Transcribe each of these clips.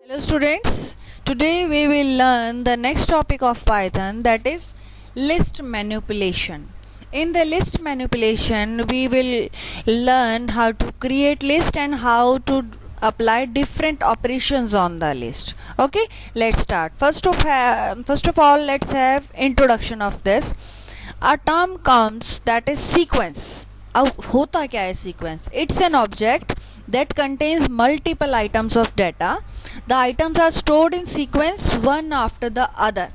Hello students, today we will learn the next topic of Python, that is list manipulation. In the list manipulation we will learn how to create list and how to apply different operations on the list. Okay, let's start. First of all, let's have introduction of this. A term comes that is sequence. अब होता क्या है sequence? It's an object that contains multiple items of data. The items are stored in sequence one after the other.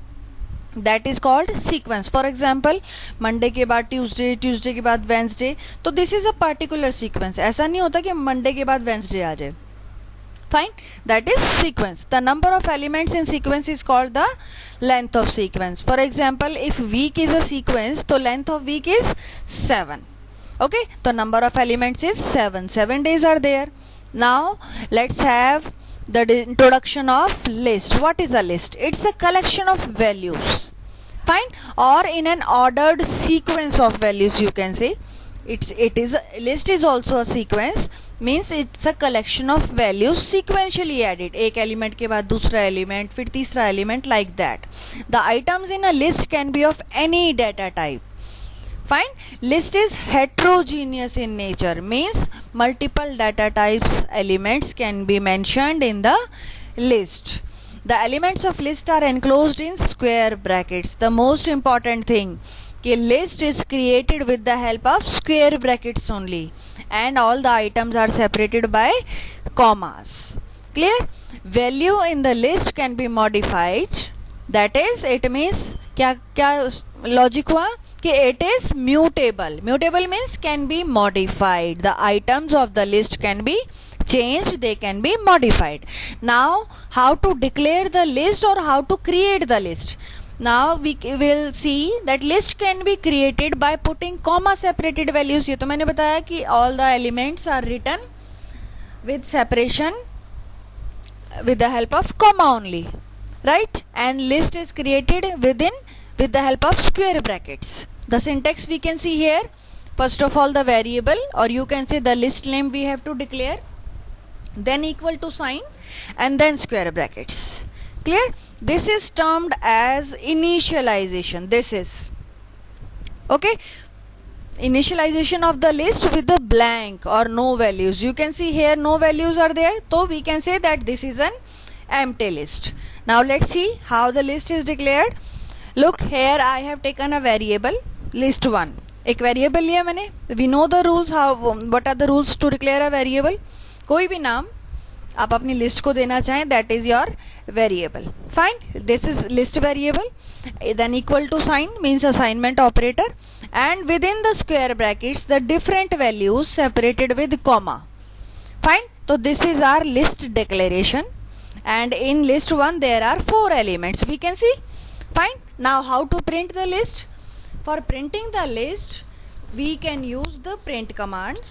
That is called sequence. For example, Monday के बाद Tuesday, Tuesday के बाद Wednesday. तो this is a particular sequence. ऐसा नहीं होता कि Monday के बाद Wednesday आ जाए. Fine, that is sequence. The number of elements in sequence is called the length of sequence. For example, if week is a sequence, तो length of week is 7. Okay, the number of elements is 7. 7 days are there. Now let's have the introduction of list. What is a list? It's a collection of values. Fine, or in an ordered sequence of values, you can say. List is also a sequence, means it's a collection of values sequentially added. एक element के बाद दूसरा element, फिर तीसरा element, like that. The items in a list can be of any data type. Fine, list is heterogeneous in nature, means multiple data types elements can be mentioned in the list. The elements of list are enclosed in square brackets. The most important thing, कि list is created with the help of square brackets only, and all the items are separated by commas. Clear? Value in the list can be modified. That is, it means क्या logic हुआ कि it is mutable. Mutable means can be modified. The items of the list can be changed, they can be modified. Now how to declare the list or how to create the list? Now we will see that list can be created by putting comma separated values. ये तो मैंने बताया कि all the elements are written with separation with the help of comma only, right? And list is created with the help of square brackets. The syntax we can see here. First of all, the variable, or you can say the list name we have to declare, then equal to sign, and then square brackets. Clear? This is termed as initialization. This is okay, initialization of the list with the blank or no values. You can see here no values are there, so we can say that this is an empty list. Now let's see how the list is declared. Look here, I have taken a variable list1. एक variable लिया मैंने. We know the rules. What are the rules to declare a variable? कोई भी नाम आप अपनी list को देना चाहें, that is your variable. Fine, this is list variable. Then equal to sign means assignment operator, and within the square brackets the different values separated with comma. Fine, so this is our list declaration, and in list 1 there are 4 elements, we can see. Fine, now how to print the list? For printing the list we can use the print command.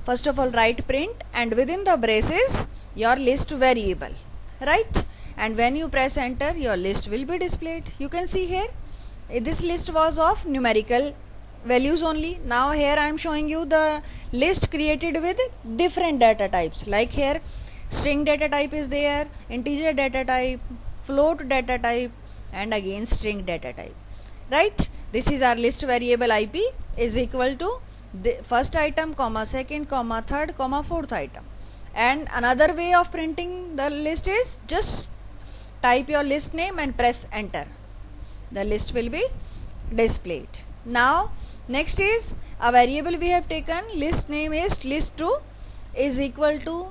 First of all, write print, and within the braces your list variable, right? And when you press enter, your list will be displayed. You can see here this list was of numerical values only. Now here I am showing you the list created with different data types. Like here string data type is there, integer data type, float data type, and again string data type, right? This is our list variable IP is equal to the first item comma second comma third comma fourth item. And another way of printing the list is just type your list name and press enter. The list will be displayed. Now next is a variable we have taken, list name is list2 is equal to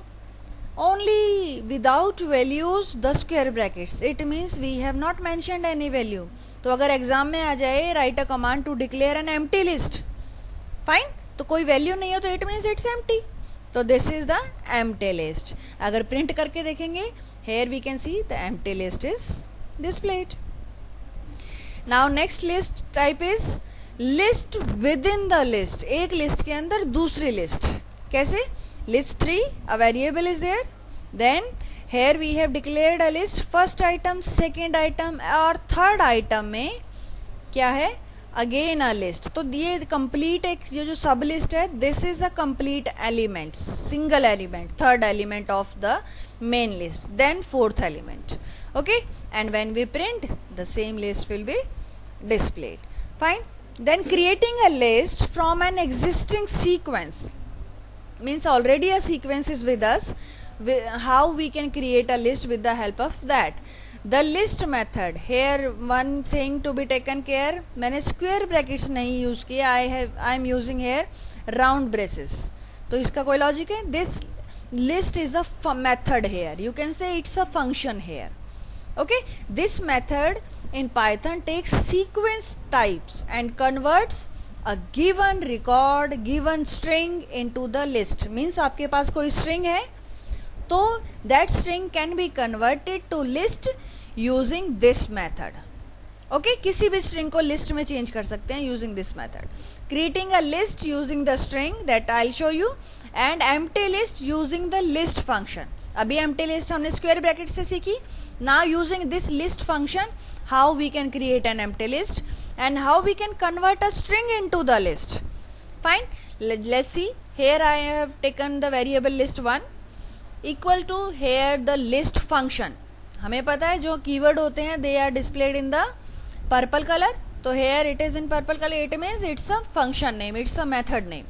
only without values the square brackets. It means we have not mentioned any value. तो अगर exam में आ जाए write a command to declare an empty list, fine, तो कोई value नहीं हो तो it means it's empty. तो this is the empty list. अगर प्रिंट करके देखेंगे, here we can see the empty list is displayed. Now next list type is list within the list. एक list के अंदर दूसरी list. कैसे? List 3, a variable is there. Then here we have declared a list. First item, second item और third item में क्या है? Again a list. तो ये complete एक ये जो sub list है, this is a complete element, single element, third element of the main list, then fourth element. Okay, and when we print, the same list will be displayed. Fine. Then creating a list from an existing sequence, means already a sequence is with us. How we can create a list with the help of that? The list method. Here one thing to be taken care, मैंने square brackets नहीं use किया, I am using here round braces. तो इसका कोई logic है? This list is a method here. You can say it's a function here. Okay, this method in Python takes sequence types and converts a given record, given string into the list. Means आपके पास कोई string है, तो that string can be converted to list using this method. Okay, किसी भी string को list में change कर सकते हैं using this method. Creating a list using the string that I'll show you, and empty list using the list function. अभी empty list हमने square bracket से सीखी. Now using this list function, how we can create an empty list and how we can convert a string into the list. Fine. Let's see. Here I have taken the variable list1 equal to here the list function. हमें पता है जो keyword होते हैं they are displayed in the purple color. तो here it is in purple color. It means it's a function name, it's a method name.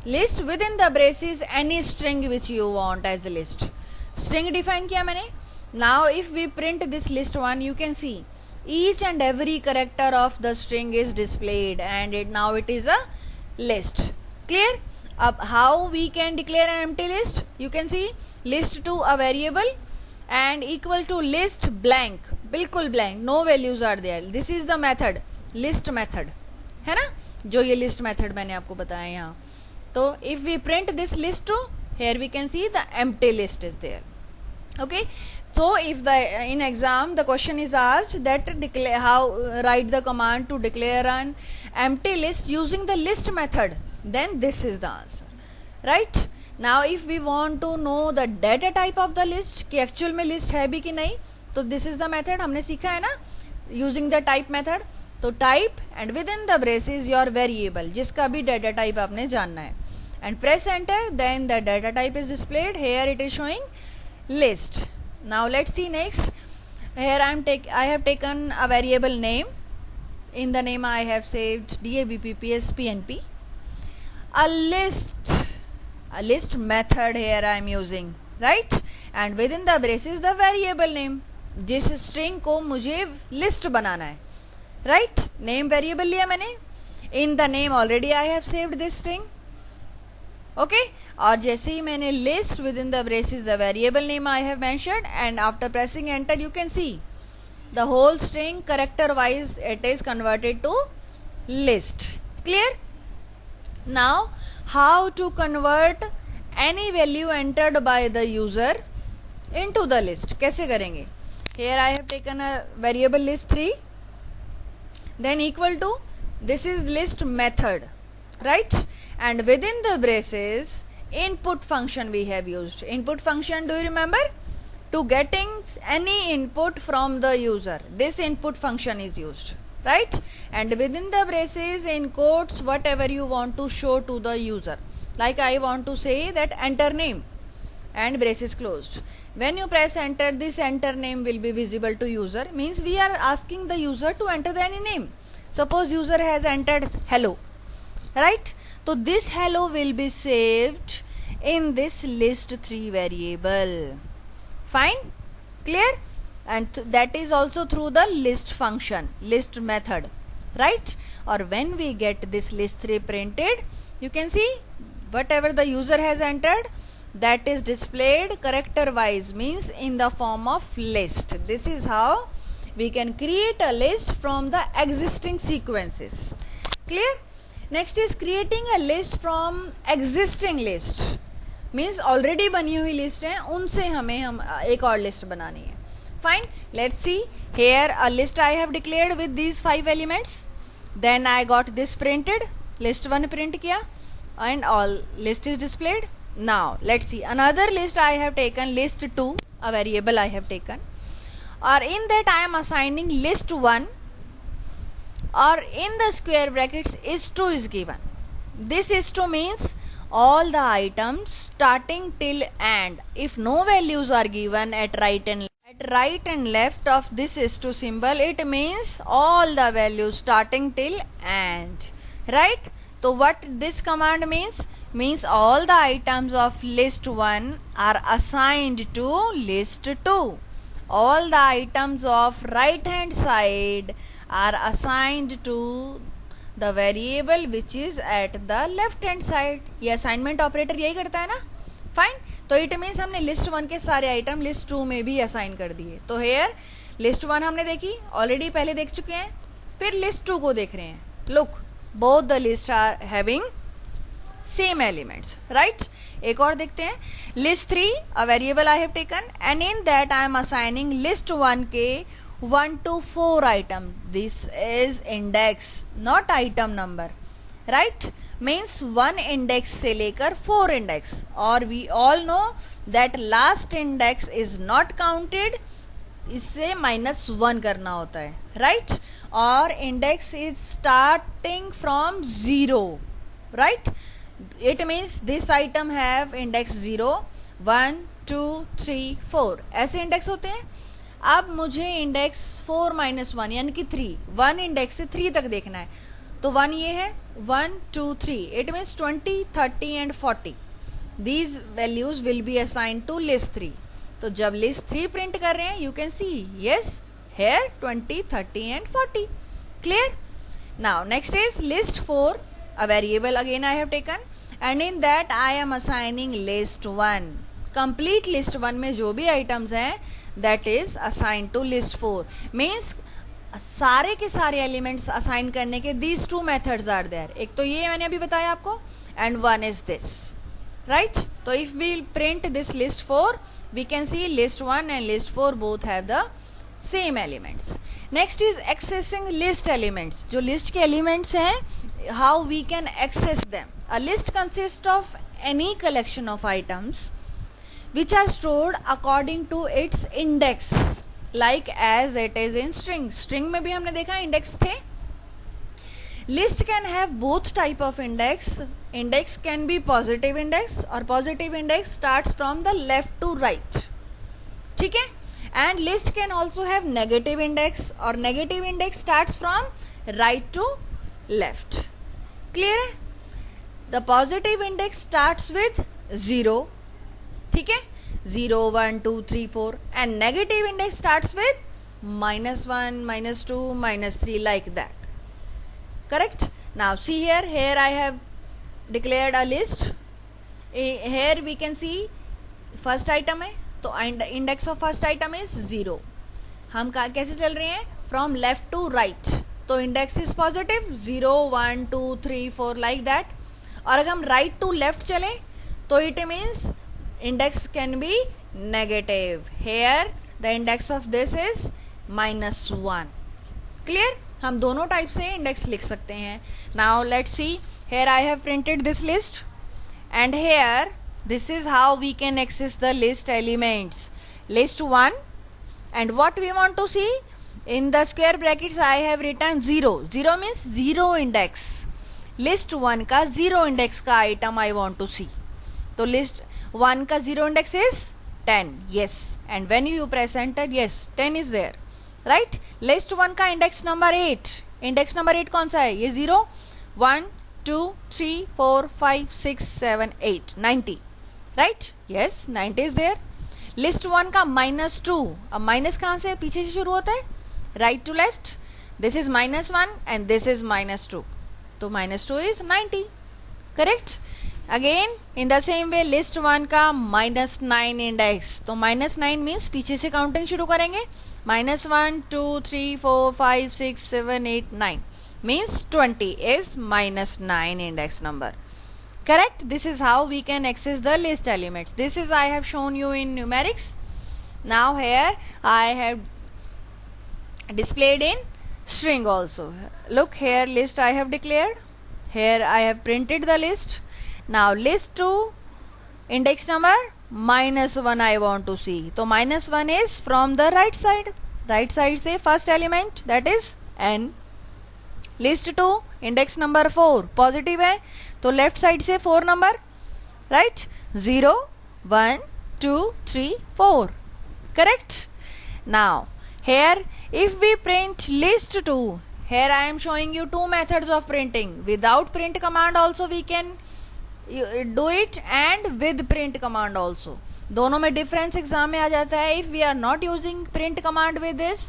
List within the braces any string which you want as a list. String define किया मैंने. Now if we print this list1, you can see each and every character of the string is displayed, and now it is a list. Clear? Up how we can declare an empty list? You can see list to a variable and equal to list blank, बिल्कुल blank, no values are there. This is the method, list method, है ना, जो ये list method मैंने आपको बताया यहाँ. तो if we print this list to, here we can see the empty list is there. Okay, so if the in exam the question is asked that write the command to declare an empty list using the list method, then this is the answer, right? Now if we want to know the data type of the list कि actual में list है भी कि नहीं, तो this is the method हमने सीखा है ना, using the type method. तो type and within the braces your variable जिसका भी data type आपने जानना है, and press enter, then the data type is displayed. Here it is showing list. Now let's see next. Here I have taken a variable name. In the name I have saved DAVPPSPNP. A list method here I am using, right? And within the braces the variable name. जिस string को मुझे list बनाना है, right? Name variable लिया मैंने. In the name already I have saved this string. Okay, और जैसे ही मैंने list within the braces the variable name I have mentioned, and after pressing enter you can see the whole string character wise it is converted to list. Clear? Now how to convert any value entered by the user into the list, कैसे करेंगे? Here I have taken a variable list3, then equal to, this is list method, right? And within the braces input function we have used. Input function, do you remember? To getting any input from the user, this input function is used, right? And within the braces in quotes whatever you want to show to the user, like I want to say that enter name and braces closed. When you press enter, this enter name will be visible to user, means we are asking the user to enter any name. Suppose user has entered hello, right? So this hello will be saved in this list3 variable. Fine? Clear? And that is also through the list function, list method, right? Or when we get this list3 printed, you can see whatever the user has entered, that is displayed character wise, means in the form of list. This is how we can create a list from the existing sequences. Clear? Next is creating a list from existing list, means already बनी हुई list है, उनसे हम एक और list बनानी है. Fine. Let's see. Here a list I have declared with these 5 elements. Then I got this printed. List1 print किया and all list is displayed. Now let's see another list I have taken, list2, a variable I have taken, or in that I am assigning list1, or in the square brackets is2 is given. This is2 means all the items starting till and. If no values are given at right and left of this is to symbol, it means all the values starting till and, right? So what this command means all the items of list 1 are assigned to list 2. All the items of right hand side are assigned to the variable which is at the left hand side. ये assignment operator यही करता है ना. Fine. तो it means हमने list 1 के सारे item list 2 में भी असाइन कर दिए. तो हेयर लिस्ट 1 हमने देखी, ऑलरेडी पहले देख चुके हैं. फिर लिस्ट 2 को देख रहे हैं. Look, both the list are having same elements, right. एक और देखते हैं. List 3 a variable I have taken and in that I am assigning list 1 के 1 to 4 item. This is index, not item number, right? Means 1 index से लेकर 4 index. और we all know that last index is not counted. इससे -1 करना होता है, right? और index is starting from 0, right? It means this item have index 0, 1, 2, 3, 4 ऐसे index होते हैं. अब मुझे इंडेक्स 4 - 1 यानी कि 3, 1 इंडेक्स से 3 तक देखना है. तो 1 ये है, 1, 2, 3. It means 20, 30 and 40. These values will be assigned to list 3. तो जब लिस्ट 3 प्रिंट कर रहे हैं, you can see yes here 20, 30 and 40. Clear. Now next is list 4, a variable again I have taken and in that I am assigning list 1. Complete list 1 में जो भी items हैं that is assigned to list 4. means सारे के सारे elements assign करने के these 2 methods are there. एक तो ये मैंने अभी बताया आपको and one is this, right? तो if we print this list 4, we can see list 1 and list 4 both have the same elements. next is accessing list elements. जो list के elements हैं, how we can access them. a list consists of any collection of items which are stored according to its index, like as it is in string. string में भी हमने देखा index थे. list can have both type of index. index can be positive index और positive index starts from the left to right, ठीक है. and list can also have negative index और negative index starts from right to left. clear है. the positive index starts with 0, ठीक है, 0, 1, 2, 3, 4 and negative index starts with -1, -2, -3 like that. correct. now see here I have declared a list. here we can see first item है, तो index of first item is 0. हम कैसे चल रहे हैं, from left to right. तो index is positive 0, 1, 2, 3, 4 like that. और अगर हम right to left चले तो it means index can be negative. here the index of this is -1. clear. हम दोनों टाइप से इंडेक्स लिख सकते हैं. now let's see. here I have printed this list and here this is how we can access the list elements. list 1 and what we want to see, in the square brackets I have written 0. 0 means 0 index. list 1 का 0 index का item I want to see. तो list 1 का 0 index is 10. yes. and when you press enter, yes 10 is there, right? list 1 का index number 8. index number 8 कौन सा है, ये 0, 1, 2, 3, 4, 5, 6, 7, 8, 90, right? yes 90 is there. list 1 का -2. अब माइनस कहाँ से, पीछे से शुरू होता है, right to left. this is -1 and this is -2. तो -2 is 90. correct. Again in the same way list 1 का -9 इंडेक्स. तो -9 मीन्स पीछे से काउंटिंग शुरू करेंगे. -1, 2, 3, 4, 5, 6, 7, 8, 9 means 20 is -9 index number. correct. this is how we can access the list elements. this is I have shown you in numerics. now here I have displayed in string also. look here, list I have declared. here I have printed the list. now list 2 index number -1 I want to see. तो -1 is from the right side. right side से first element that is n. list 2 index number 4 positive है, तो left side से 4 number right? 0, 1, 2, 3, 4. Correct? Now here if we print list 2, here I am showing you two methods of printing. Without print command also we can do it, and with print command also. दोनों में difference exam में आ जाता है. If we are not using print command with this,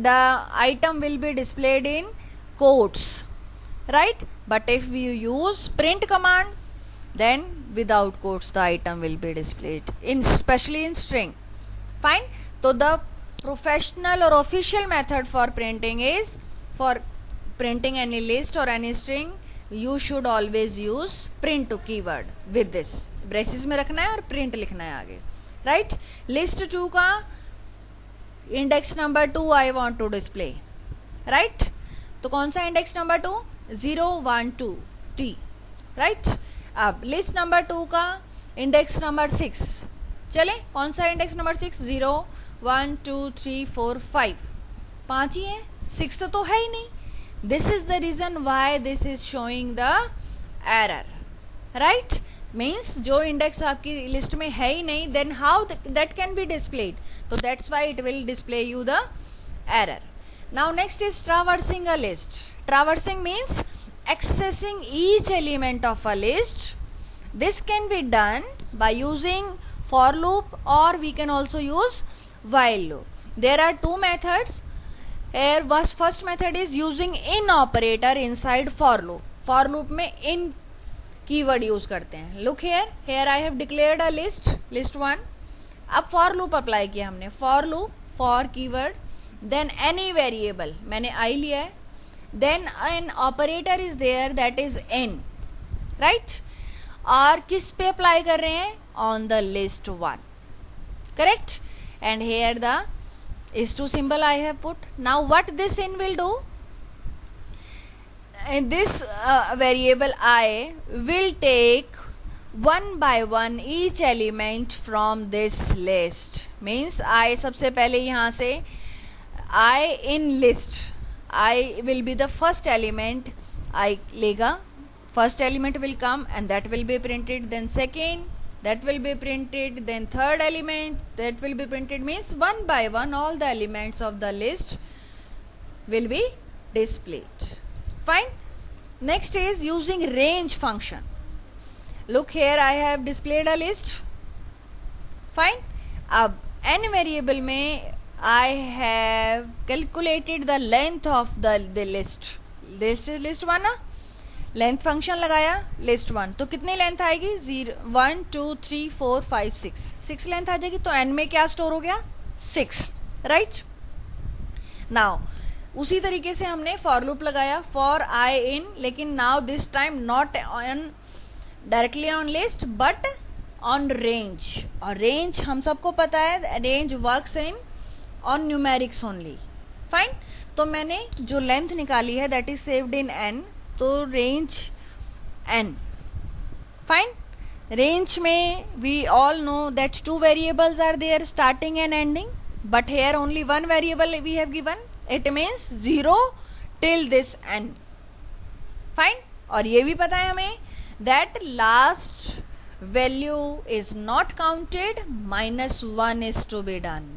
the item will be displayed in quotes, right? But if we use print command, then without quotes the item will be displayed, in especially in string. Fine. So the professional or official method for printing is, for printing any list or any string, you should always use print to keyword with this. Braces में रखना है और print लिखना है आगे, right? List 2 का index number 2 I want to display, right? तो कौन सा इंडेक्स नंबर 2? 0, 1, 2 T, right? अब लिस्ट नंबर 2 का इंडेक्स नंबर 6, चले कौन सा इंडेक्स नंबर 6? 0, 1, 2, 3, 4, 5, 5 ही है, 6 तो है ही नहीं. This is the reason why this is showing the error, right? Means जो इंडेक्स आपकी लिस्ट में है ही नहीं, then how that can be displayed. तो that's why it will display you the error. Now next is traversing a list. Traversing means accessing each element of a list. This can be done by using for loop, or we can also use while loop. There are two methods. Here first method is using in operator inside for loop. For loop में in keyword use करते हैं. Look here I have declared a list, list 1. अब for loop apply किया हमने. For loop, for keyword, then any variable, मैंने I लिया है, then in operator is there that is in, right? और किस पे अप्लाई कर रहे हैं? On the list 1, correct? And here the is to symbol I have put. Now what this in will do? This variable I will take one by one each element from this list. Means I सबसे पहले यहाँ से I in list, I will be the first element I लेगा. First element will come and that will be printed. Then second, that will be printed. Then third element, that will be printed. Means one by one all the elements of the list will be displayed. Fine. Next is using range function. Look here, I have displayed a list. Fine. अब n variable में I have calculated the length of the list. This is list 1 ना. Length function लगाया list 1, तो कितनी length आएगी? 0, 1, 2, 3, 4, 5, 6 length आ जाएगी. तो n में क्या स्टोर हो गया? 6, राइट? नाउ उसी तरीके से हमने फॉर लूप लगाया फॉर आई इन, लेकिन now this time not on directly on list but on range. और रेंज हम सबको पता है, range works in on numerics only. Fine. तो मैंने जो लेंथ निकाली है that is saved in n, तो रेंज n. फाइन. रेंज में we all know that two variables are there, starting and ending, but here only one variable we have given. It means 0 till this n. Fine. और ये भी पता है हमें that last value is not counted, -1 is to be done.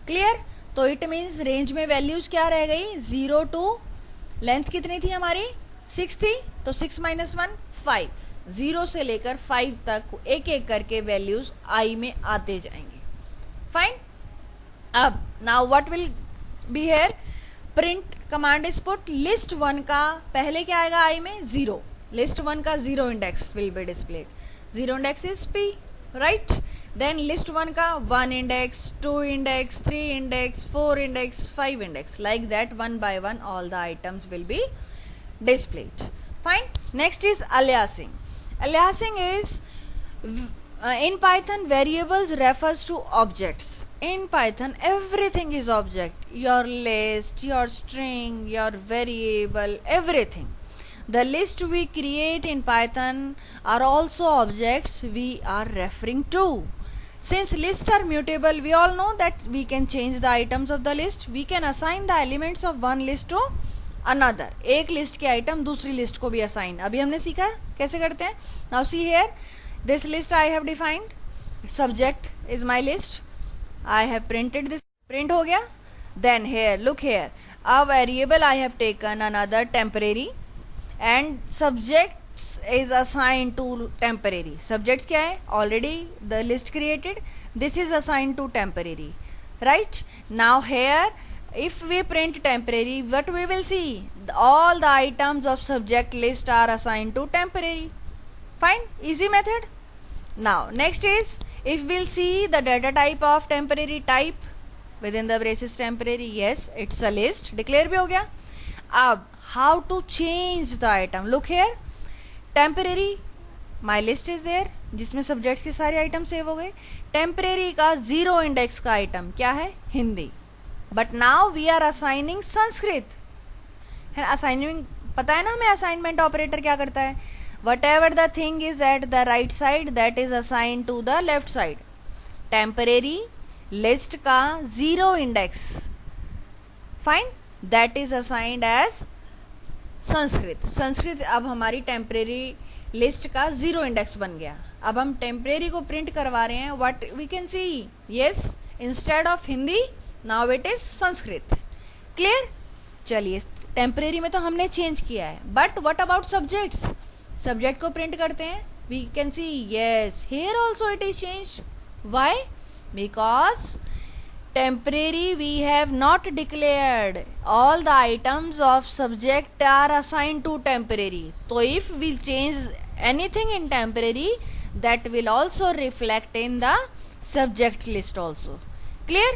Clear? तो it means range में values क्या रह गई? 0 टू, लेंथ कितनी थी हमारी? 6 थी, तो 6 - 1 5. 0 से लेकर 5 तक एक एक करके वैल्यूज आई में आते जाएंगे. फाइन. अब now what will be here? Print command is put. List 1 का पहले क्या आएगा आई में? 0. लिस्ट 1 का 0 index will be displayed. 0 index is p, right? Then list 1 का 1 index, 2 index, 3 index, 4 index, 5 index, like that one by one all the items will be displayed. Fine. Next is aliasing. Aliasing is in Python variables refers to objects. In Python everything is object. Your list, your string, your variable, everything. The list we create in Python are also objects we are referring to. Since lists are mutable, we all know that we can change the items of the list. We can assign the elements of one list to another, एक list के item दूसरी list को भी assign. अभी हमने सीखा कैसे करते हैं। Now see here, this list I have defined, subject is my list, I have printed this, print हो गया। Then here look here, a variable I have taken another temporary and subjects is assigned to temporary. Subjects क्या है, already the list created, this is assigned to temporary, right? Now here if we print temporary, what we will see, all the items of subject list are assigned to temporary. Fine, easy method. Now next is, if we'll see the data type of temporary, type within the braces temporary, yes it's a list, declare भी हो गया। अब how to change the item, look here, temporary my list is there, जिसमें subjects के सारे item save हो गए। Temporary का 0 इंडेक्स का आइटम क्या है, Hindi, but now we are assigning Sanskrit है। असाइनिंग पता है ना हमें, असाइनमेंट ऑपरेटर क्या करता है, whatever the thing is at the right side that is assign to the left side. Temporary list का 0 index, fine, that is assigned as Sanskrit. Sanskrit अब हमारी टेम्परेरी लिस्ट का 0 इंडेक्स बन गया। अब हम टेम्परेरी को प्रिंट करवा रहे हैं, what we can see, yes instead of Hindi now it is Sanskrit. Clear, चलिए टेम्परेरी में तो हमने चेंज किया है, but what about subjects, subject को प्रिंट करते हैं, we can see yes here also it is change. Why, because temporary we have not declared, all the items of subject are assigned to temporary. So if we change anything in temporary, that will also reflect in the subject list also. Clear?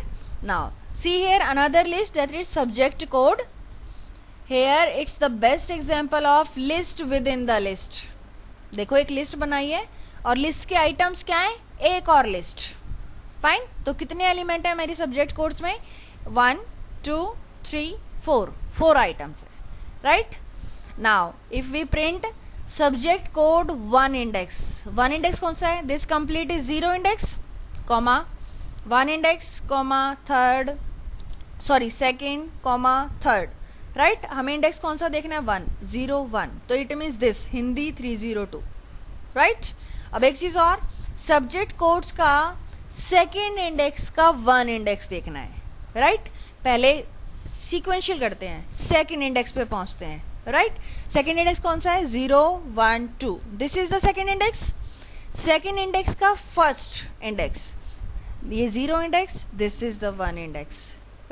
Now see here another list, that is subject code. Here it's the best example of list within the list. देखो एक list बनाई है और list के items क्या है, एक और लिस्ट। फाइन, तो कितने एलिमेंट है मेरी सब्जेक्ट कोड्स में, 1 2 3 4 आइटम्स है, right. Now if we print subject code 1 index, 1 index कौन सा है, this complete is 0 index comma 1 index comma third, sorry second comma third, right. हमें इंडेक्स कौन सा देखना है, 1 0 1, तो it means this Hindi 302, right. अब एक चीज और, सब्जेक्ट कोड्स का सेकेंड इंडेक्स का 1 इंडेक्स देखना है, राइट। पहले सीक्वेंशियल करते हैं, सेकेंड इंडेक्स पे पहुंचते हैं, राइट। सेकेंड इंडेक्स कौन सा है, 0 1 2, this is the second index. Second index का फर्स्ट इंडेक्स, ये 0 index, this is the 1 index,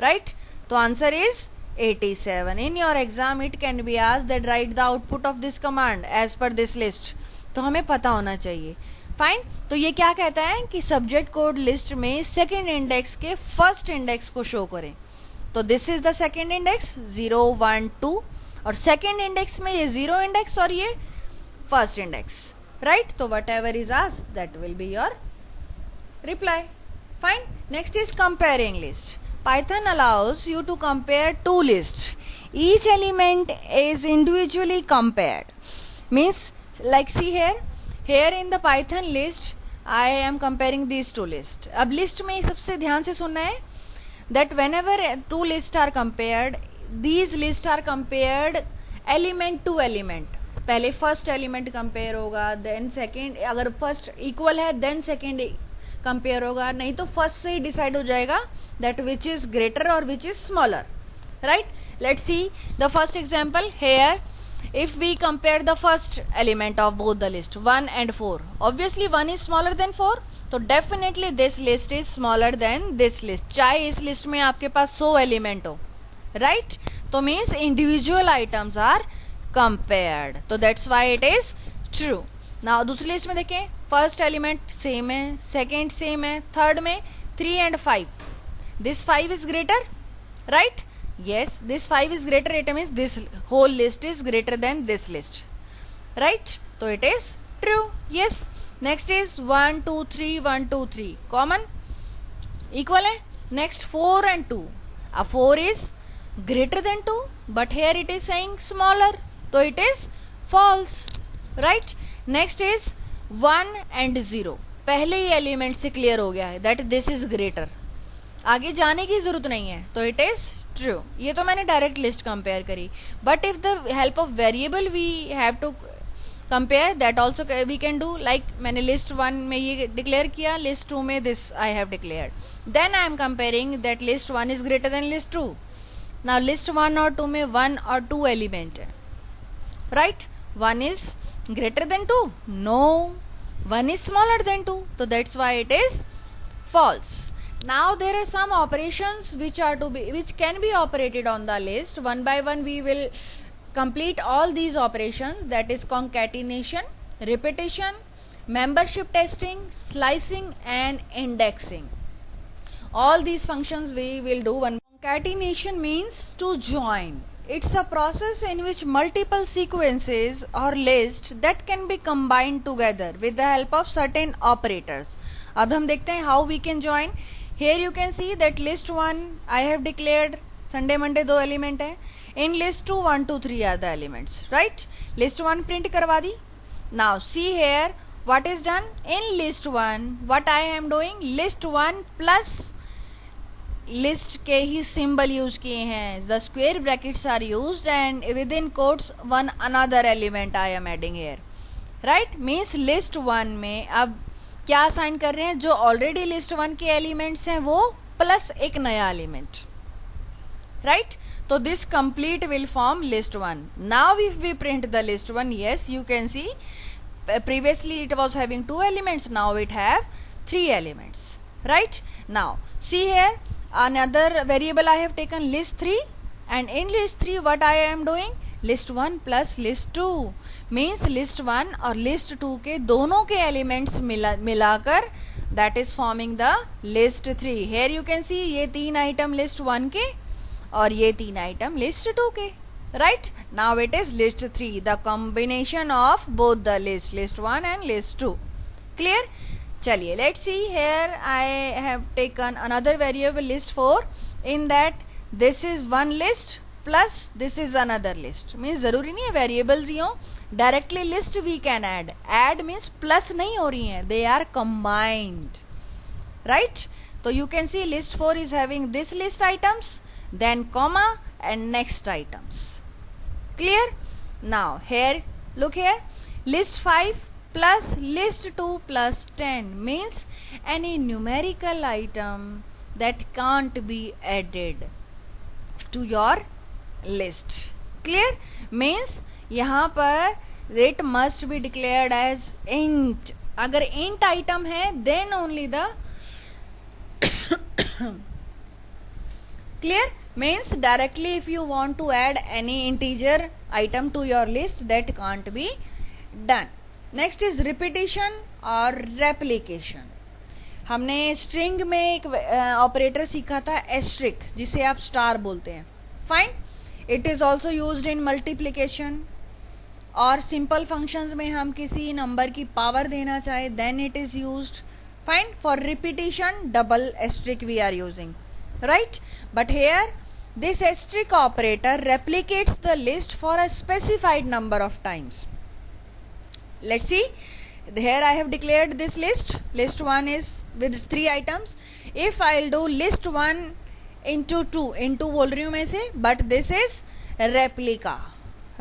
right. तो answer is 87। In your exam it can be asked that right the output of this command as per this list, तो हमें पता होना चाहिए। Fine, तो ये क्या कहता है कि सब्जेक्ट कोड लिस्ट में सेकेंड इंडेक्स के फर्स्ट इंडेक्स को शो करें, तो this is the second index 0 1 2, और सेकेंड इंडेक्स में ये 0 इंडेक्स और ये फर्स्ट इंडेक्स, राइट। तो what ever is asked that will be your reply. Fine, next is comparing list. Python allows you to compare two lists. Each element is individually compared. Means like see here in the Python list I am comparing these two lists. अब list में सबसे ध्यान से सुनना है that whenever two lists are compared, these lists are compared element to element. पहले first element compare होगा, then second, अगर first equal है then second कंपेयर होगा, नहीं तो फर्स्ट से ही डिसाइड हो जाएगा दैट विच इज ग्रेटर और which is smaller, right. Let's see the first example here, if we compare the first element of both the list 1 and 4, obviously 1 is smaller than 4, तो definitely this list is smaller than this list, चाहे इस list में आपके पास 100 element हो, right. तो means individual items are compared, तो that's why it is true. Now दूसरी लिस्ट में देखें, फर्स्ट एलिमेंट सेम है, सेकेंड सेम है, थर्ड में 3 and 5, this 5 is greater, right. yes, this 5 is greater, it means this whole list is greater than this list, right? So it is true, yes. Next is 1 2 3 1 2 3 common, equal है. Next 4 and 2, 4 is greater than 2, but here it is saying smaller, so it is false, right? Next is 1 and 0, पहले ही element से clear हो गया है that this is greater, आगे जाने की जरूरत नहीं है, तो it is ट्रू, ये तो मैंने डायरेक्ट लिस्ट कंपेयर करी. But if the help of variable we have to compare, that also we can do. Like मैंने लिस्ट 1 में ये डिक्लेयर किया, लिस्ट 2 में this I have declared. Then I am comparing that list 1 is greater than list 2. Now list 1 और 2 में 1 और 2 element है, right. 1 is greater than 2? No, 1 is smaller than 2, so that's why it is false. Now there are some operations which can be operated on the list. One by one we will complete all these operations, that is concatenation, repetition, membership testing, slicing and indexing. All these functions we will do. One concatenation means to join. It's a process in which multiple sequences or lists that can be combined together with the help of certain operators. अब हम देखते हैं how we can join. Here you can see that list 1 I have declared Sunday Monday 2 element है. In list 2 1 2 3 are the elements, right? List 1 print करवा दी. Now see here what is done in list 1. What I am doing, list 1 plus list के ही symbol use किए हैं. The square brackets are used and with in quotes one another element I am adding here, right. Means list 1 में अब क्या assign कर रहे हैं, जो ऑलरेडी लिस्ट 1 के एलिमेंट्स हैं वो प्लस एक नया एलिमेंट, राइट. तो this complete will form list 1. Now if we print the list 1, yes you can see previously it was having 2 elements, now it have 3 elements, right. Now see here another variable I have taken list 3, and in list 3 what I am doing, list 1 plus list 2 means list 1 और list 2 के दोनों के elements मिलाकर that is forming the list 3. Here you can see ये 3 item list 1 के और ये 3 item list 2 के, right. Now it is list 3, the combination of both the list 1 and list 2. Clear? चलिए let's see. Here I have taken another variable list 4. In that this is one list plus this is another list. Means जरूरी नहीं है variables ही हो, directly list we can add. Add means plus नहीं हो रही हैं, they are combined, right. तो you can see list 4 is having this list items, then comma and next items. Clear? Now here look here, list 5 plus list 2 plus 10 means any numerical item that can't be added to your list. Clear? Means यहाँ पर it must be declared as int. अगर int item है then only the clear. Means directly if you want to add any integer item to your list, that can't be done. Next is repetition और replication. हमने string में एक operator सीखा था asterisk, जिसे आप स्टार बोलते हैं, fine. It is also used in multiplication और सिंपल फंक्शंस में हम किसी नंबर की पावर देना चाहे then it is used, fine. For repetition double asterisk we are using, right. But here this asterisk operator replicates the list for a specified number of times. Let's see. Here I have declared this list. List 1 is with 3 items. If I'll do list 1 into 2, into बोल रही हूँ मैं इसे, but this is replica,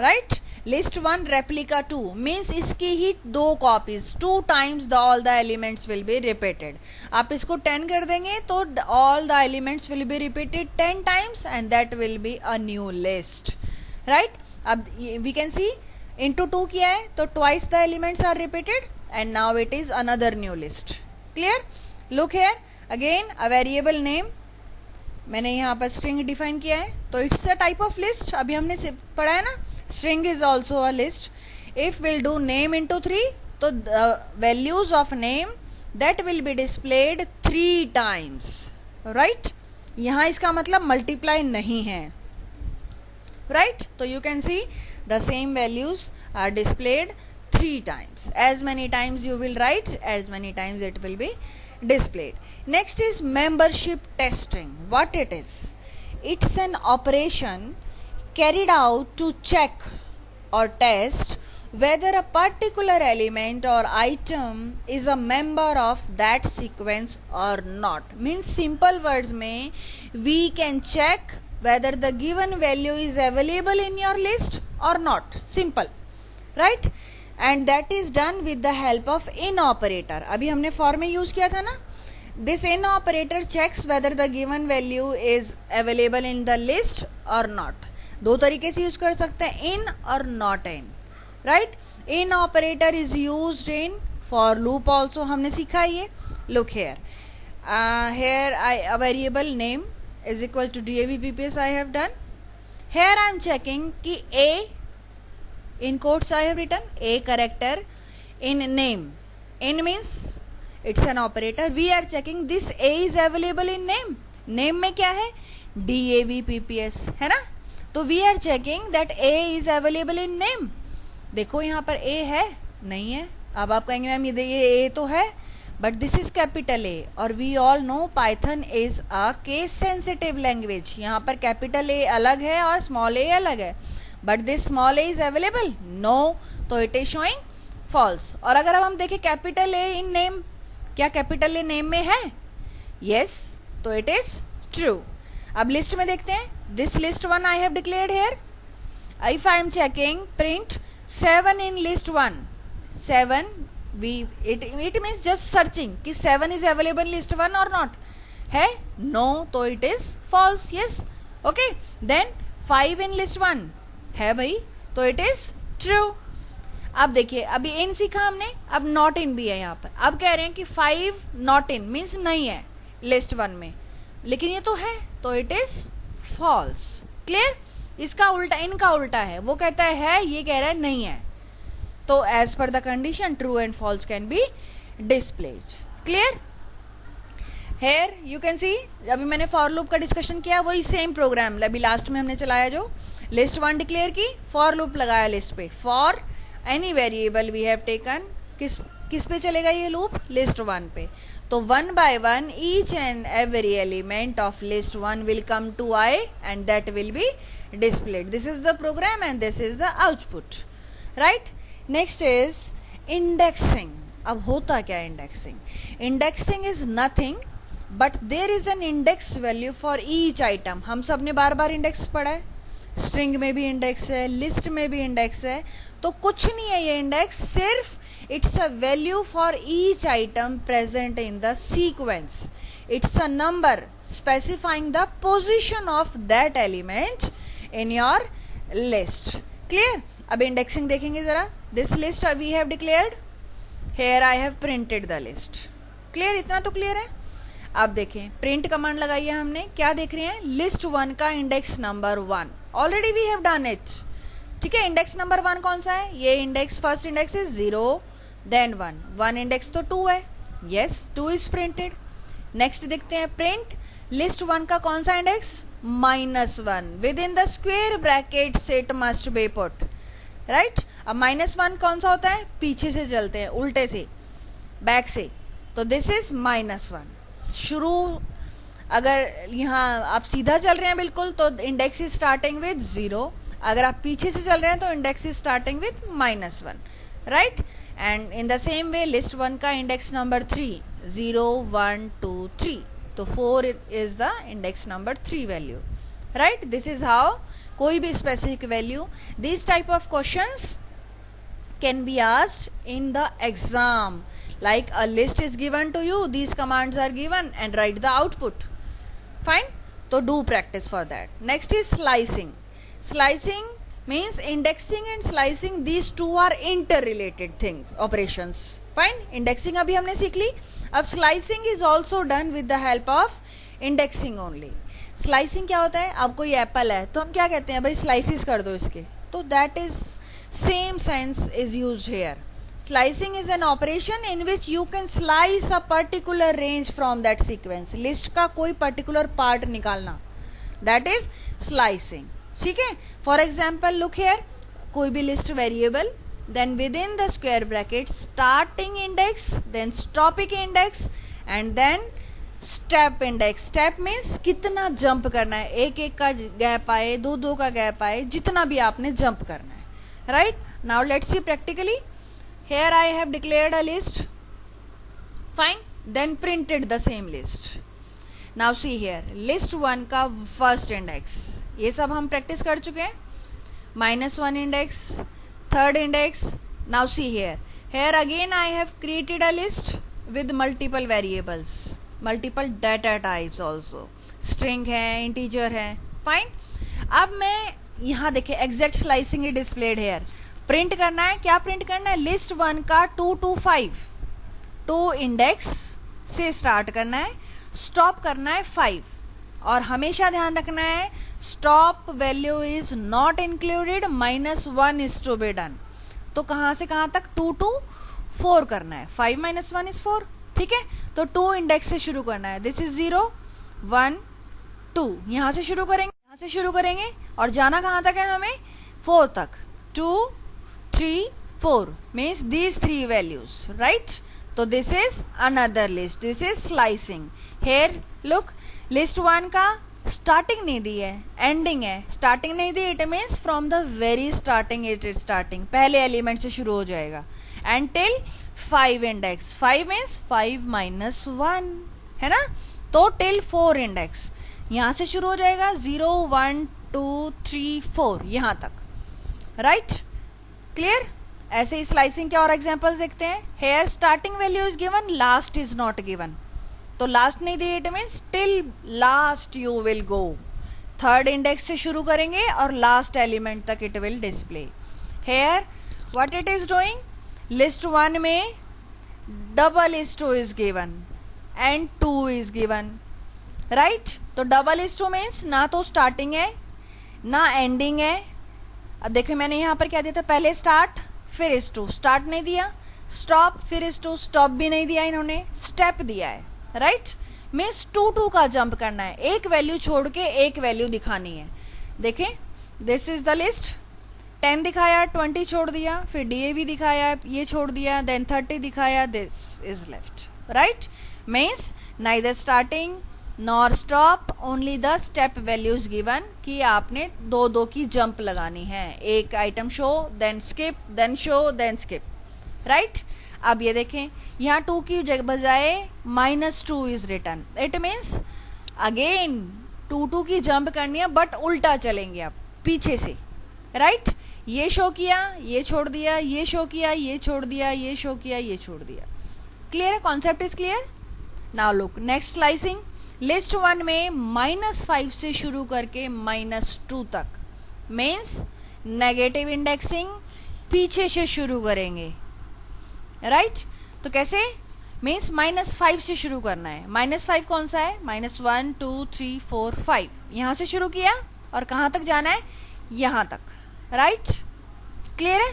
right. List 1 replica 2 means इसकी ही 2 copies, 2 times all the elements will be repeated. आप इसको 10 कर देंगे तो all the elements will be repeated 10 times and that will be a new list, right. अब we can see into 2 किया है तो twice the elements are repeated and now it is another new list. Clear? Look here again a variable name, मैंने यहाँ पर string define किया है तो it's a type of list. अभी हमने पढ़ा है ना, string is also a list. If we'll do name into 3 तो the values of name that will be displayed 3 times, right. यहाँ इसका मतलब multiply नहीं है, right. तो you can see the same values are displayed 3 times. As many times you will write, as many times it will be displayed. Next is membership testing. What it is? It's an operation carried out to check or test whether a particular element or item is a member of that sequence or not. Means simple words में we can check whether the given value is available in your list or not. Simple, right? And that is done with the help of in operator. अभी हमने for में use किया था ना. This in operator checks whether the given value is available in the list or not. दो तरीके से use कर सकते हैं, in और not in, right? In operator is used in for loop also. हमने सीखा ये. Look here. Here a variable name is equal to DAVPPS I have done. Here I am checking कि A in quotes I have written A character in name. In means it's an operator. We are checking this A is available in name. Name में क्या है? DAVPPS है ना. तो we are checking that A is available in name. देखो यहाँ पर A है, नहीं है. अब आप कहेंगे मैम ये A तो है, but this is capital A और we all know Python is a case sensitive language. यहाँ पर capital A अलग है और small a अलग है, but this small a is available? No, तो it is showing false. और अगर अब हम देखें capital A in name, क्या capital A name में है? Yes, तो it is true. अब list में देखते हैं. This list 1 I have declared here. If I am checking print 7 in list 1, 7 it means just searching कि 7 is available in list 1 or not है. No, तो it is false. Yes, okay. Then 5 in list 1 है भाई, तो it is true. अब देखिए अभी in सीखा हमने, अब not in भी है यहाँ पर. अब कह रहे हैं कि 5 not in means नहीं है list 1 में, लेकिन ये तो है, तो it is false. Clear? इसका उल्टा, इनका उल्टा है. वो कहता है, ये कह रहा है नहीं है. तो as per the condition true and false can be displayed. Clear? Here you can see अभी मैंने for loop का डिस्कशन किया, वही सेम प्रोग्राम अभी लास्ट में हमने चलाया जो लिस्ट 1 डिक्लेयर की, for loop लगाया लिस्ट पे. for any variable we have taken, किस पे चलेगा ये लूप? लिस्ट 1 पे. तो 1 by 1 each and every element of list 1 will come to I and that will be displayed. This is the program and this is the output, right? Next is indexing. अब होता क्या indexing? Indexing is nothing but there is an index value for each item. हम सब ने बार बार index पढ़ा है. String में भी index है, list में भी index है. तो कुछ नहीं है ये index, सिर्फ it's a value for each item present in the sequence. It's a number specifying the position of that element in your list. Clear? अब indexing देखेंगे जरा. This list we have declared. Here I have printed the list. Clear? इतना तो clear है. अब देखें print command लगाई है हमने. क्या देख रहे हैं? list 1 का index number 1. Already we have done it. ठीक है. index number 1 कौन सा है? ये index first index is 0 then 1. 1 index तो 2 है. Yes, 2 is printed. Next देखते हैं print list 1 का कौन सा index? -1. Within the square brackets it must be put. Right? अब -1 कौन सा होता है? पीछे से चलते हैं, उल्टे से, बैक से. तो दिस इज -1. शुरू अगर यहाँ आप सीधा चल रहे हैं बिल्कुल तो इंडेक्स इज स्टार्टिंग विद 0. अगर आप पीछे से चल रहे हैं तो index is starting with -1, right? And in the same way list 1 का इंडेक्स नंबर 3 0 1 2 3. तो 4 is the index number 3 value, right? This is how कोई भी specific value. This type of questions can be asked in the exam. Like a list is given to you, these commands are given and write the output. Fine? So do practice for that. Next is slicing. Slicing means indexing and slicing, these two are interrelated things, operations. Fine? Indexing अभी हमने सीख ली. अब slicing is also done with the help of indexing only. Slicing क्या होता है? अब कोई Apple है तो हम क्या कहते हैं? भाई slices कर दो इसके. तो that is same sense is used here. Slicing is an operation in which you can slice a particular range from that sequence. List का कोई particular part निकालना, that is slicing. ठीक है? For example, look here. कोई भी list variable, then within the square brackets starting index, then stopping index, and then step index. Step means कितना jump करना है, एक एक का gap आए, दो दो का gap आए, जितना भी आपने jump करना है, right? Now let's see practically. Here I have declared a list. Fine. Then printed the same list. Now see here list 1 का फर्स्ट इंडेक्स, ये सब हम प्रैक्टिस कर चुके हैं. -1 index, third index. Now see here again I have created a list with multiple variables, multiple data types also. String है, integer है, fine. अब मैं यहाँ देखिए एग्जैक्ट स्लाइसिंग ही डिस्प्लेड हेयर. प्रिंट करना है, क्या प्रिंट करना है? लिस्ट 1 का 2 to 5, 2 इंडेक्स से स्टार्ट करना है, स्टॉप करना है 5. और हमेशा ध्यान रखना है stop value is not included, -1 is to be done. तो कहाँ से कहाँ तक? 2 to 4 करना है. 5 - 1 इज 4. ठीक है, तो 2 इंडेक्स से शुरू करना है. This is 0 1 2. यहाँ से शुरू करेंगे, और जाना कहाँ तक है हमें? 4 तक. 2 3 4 मीन्स दीज 3 वैल्यूज, राइट. तो this is another list, this is slicing. Here look, list 1 का स्टार्टिंग नहीं दी है, एंडिंग है. स्टार्टिंग नहीं दी, it means from the very starting it is starting, पहले एलिमेंट से शुरू हो जाएगा. एंड टिल 5 इंडेक्स, 5 मीन्स 5 - 1 है ना. तो टिल 4 इंडेक्स, यहाँ से शुरू हो जाएगा 0 1 2 3 4 यहाँ तक, राइट. क्लियर. ऐसे ही स्लाइसिंग के और एग्जांपल्स देखते हैं. Here starting value is given, last is not given. तो लास्ट नहीं दी, it means till last you will go. Third index से शुरू करेंगे और लास्ट एलिमेंट तक it will display. Here what it is doing, list 1 में double is two is given and 2 is given, right. तो डबल इज टू मीन्स ना तो starting है ना एंडिंग है. अब देखिए मैंने यहाँ पर क्या दिया था, पहले स्टार्ट फिर इज टू, स्टार्ट नहीं दिया. स्टॉप फिर इज टू, स्टॉप भी नहीं दिया इन्होंने, स्टेप दिया है, राइट. मीन्स 2 का जंप करना है, एक वैल्यू छोड़ के एक वैल्यू दिखानी है. देखें दिस इज द लिस्ट. 10 दिखाया, 20 छोड़ दिया, फिर DAV दिखाया, ये छोड़ दिया, देन 30 दिखाया, this is left, right. Means neither starting nor stop, only the step values given, कि आपने 2 की जंप लगानी है. एक item show, then skip, then show, then skip, right. अब ये देखें यहाँ 2 की बजाय -2 is return. It means again 2 की जंप करनी है, बट उल्टा चलेंगे अब पीछे से, राइट. ये शो किया, ये छोड़ दिया, ये शो किया, ये छोड़ दिया, ये शो किया, ये छोड़ दिया. क्लियर है, concept is clear. Now look next slicing. List 1 में -5 से शुरू करके -2 तक, मीन्स नेगेटिव इंडेक्सिंग पीछे से शुरू करेंगे, राइट. तो कैसे? मीन्स -5 से शुरू करना है. -5 कौन सा है? -1 2 3 4 5. यहाँ से शुरू किया और कहाँ तक जाना है? यहाँ तक, राइट. क्लियर है,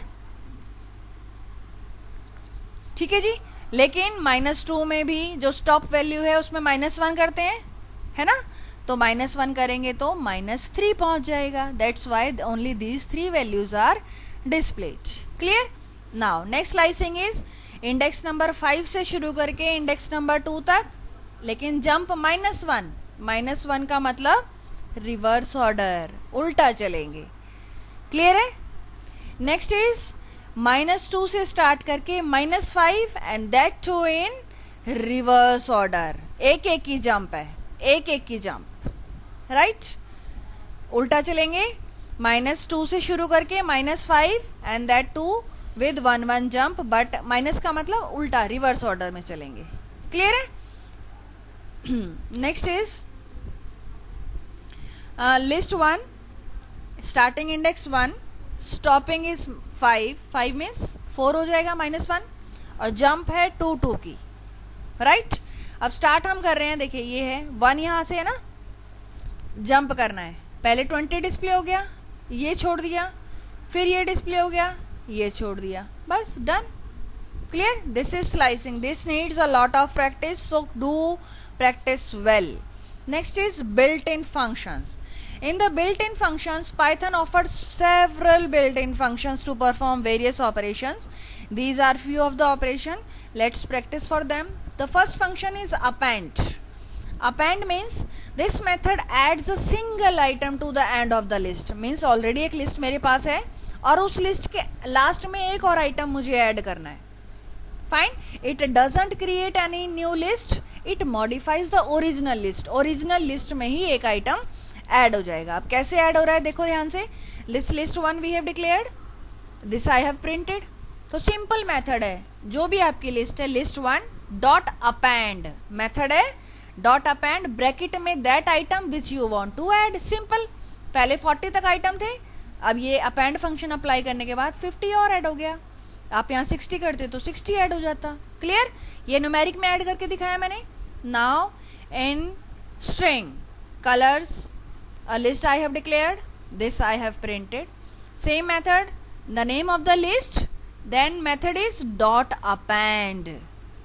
ठीक है जी. लेकिन -2 में भी जो स्टॉप वैल्यू है उसमें -1 करते हैं, है ना. तो -1 करेंगे तो -3 पहुंच जाएगा. That's why only these 3 values are displayed. Clear. Now next slicing is index number 5 से शुरू करके इंडेक्स नंबर 2 तक, लेकिन जंप -1. -1 का मतलब रिवर्स ऑर्डर, उल्टा चलेंगे. क्लियर है. नेक्स्ट इज -2 से स्टार्ट करके -5 and that too in reverse order. एक की जंप है, एक की जंप, राइट. उल्टा चलेंगे. -2 से शुरू करके -5 and that too with 1 jump, but minus का मतलब उल्टा रिवर्स ऑर्डर में चलेंगे. क्लियर है. Next is list 1, starting index 1, stopping is 5 means 4 हो जाएगा -1, और जंप है 2 की, राइट. अब स्टार्ट हम कर रहे हैं, देखिए ये है 1 यहाँ से है ना, जंप करना है. पहले 20 डिस्प्ले हो गया, ये छोड़ दिया, फिर ये डिस्प्ले हो गया, ये छोड़ दिया, बस done. Clear. This is slicing. This needs a lot of practice, so do practice well. Next is built-in functions. In the built-in functions, Python offers several built-in functions to perform various operations. These are few of the operation. Let's practice for them. The first function is append. Append means this method adds a single item to the end of the list. Means already एक list मेरे पास है और उस list के last में एक और item मुझे add करना है. Fine. It doesn't create any new list. It modifies the original list, original list में ही एक आइटम ऐड हो जाएगा। अब कैसे ऐड हो रहा है देखो ध्यान से, list 1 we have declared, this I have printed. तो सिंपल मेथड है, जो भी आपकी लिस्ट है लिस्ट 1 डॉट अपेंड, मेथड है डॉट अपेंड ब्रैकेट में that item which you want to add. Simple, पहले 40 तक आइटम थे, अब ये अपेंड फंक्शन अप्लाई करने के बाद 50 और ऐड हो गया। आप यहाँ 60 करते तो 60 ऐड हो जाता। क्लियर, ये न्यूमेरिक में ऐड करके दिखाया मैंने। Now in string colours a list I have declared, this I have printed, same method, the name of the list, then method is dot append.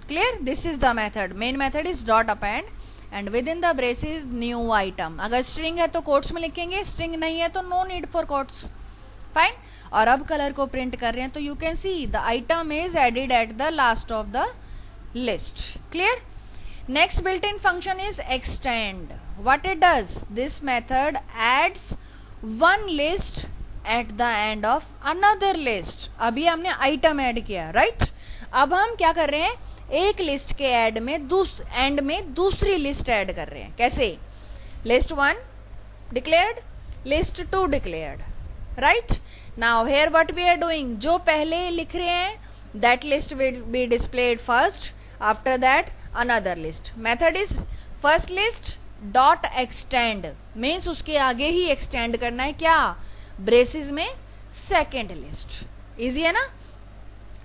Clear, this is the method, main method is dot append and within the braces new item। अगर string है तो quotes में लिखेंगे, string नहीं है तो no need for quotes, fine। और अब कलर को प्रिंट कर रहे हैं तो you can see the item is added at the last of the list। Clear, next built-in function is extend। What it does, this method adds one list at the end of another list। अभी हमने item add किया, right? अब हम क्या कर रहे हैं, एक लिस्ट के एंड में दूसरी लिस्ट ऐड कर रहे हैं। कैसे, list 1 declared, list 2 declared, right. Now here what we are doing, जो पहले लिख रहे हैं that list will be displayed first, after that another list. Method is first list dot extend, means उसके आगे ही एक्सटेंड करना है, क्या, ब्रेसेस में सेकेंड लिस्ट। इजी है ना,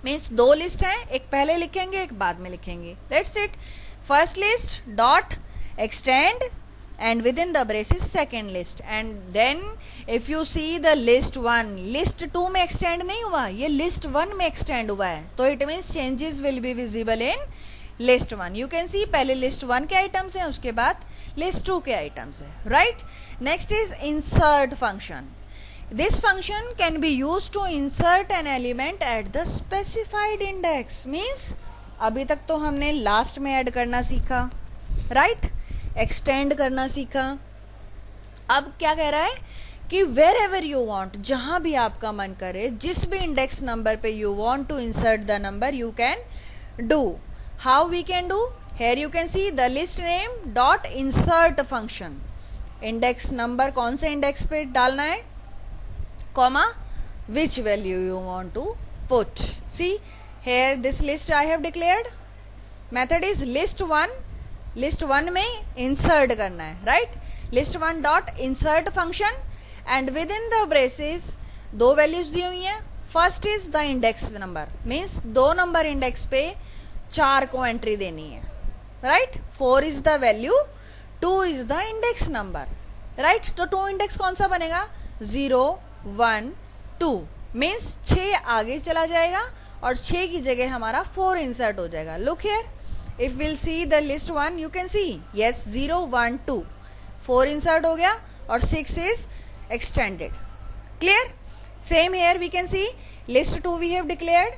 मीन्स दो लिस्ट हैं, एक पहले लिखेंगे एक बाद में लिखेंगे, that's it. First list dot extend and with in the braces second list, and then if you see the list 1, list 2 में एक्सटेंड नहीं हुआ, ये लिस्ट 1 में एक्सटेंड हुआ है, तो it means changes will be visible in list 1। You can सी पहले list 1 के आइटम्स हैं, उसके बाद लिस्ट 2 के आइटम्स है, right. Next is insert function. This function can be use to insert an element at the specified index. Means अभी तक तो हमने लास्ट में ऐड करना सीखा, राइट, एक्सटेंड करना सीखा। अब क्या कह रहा है कि वेर एवर यू वॉन्ट, जहां भी आपका मन करे, जिस भी इंडेक्स नंबर पे you want to insert the number, you can do. How we can do? Here you can see the list name dot insert function। Index number कौन से इंडेक्स पे डालना है, comma which value you want to put। See here this list I have declared, method is list 1, list 1 में insert करना है, right। list 1 dot insert function and within the braces दो values दी हुई हैं। First is the index number, means 2 number index पे 4 को entry देनी है, right. 4 is the value, 2 is the index number, right. तो 2 इंडेक्स कौन सा बनेगा, 0 1 2, मीन्स 6 आगे चला जाएगा और 6 की जगह हमारा 4 इंसर्ट हो जाएगा। Look here, if will see the list 1 you can see yes 0 1 2, 4 insert हो गया और 6 is extended. Clear, same here we can see list 2 we have declared,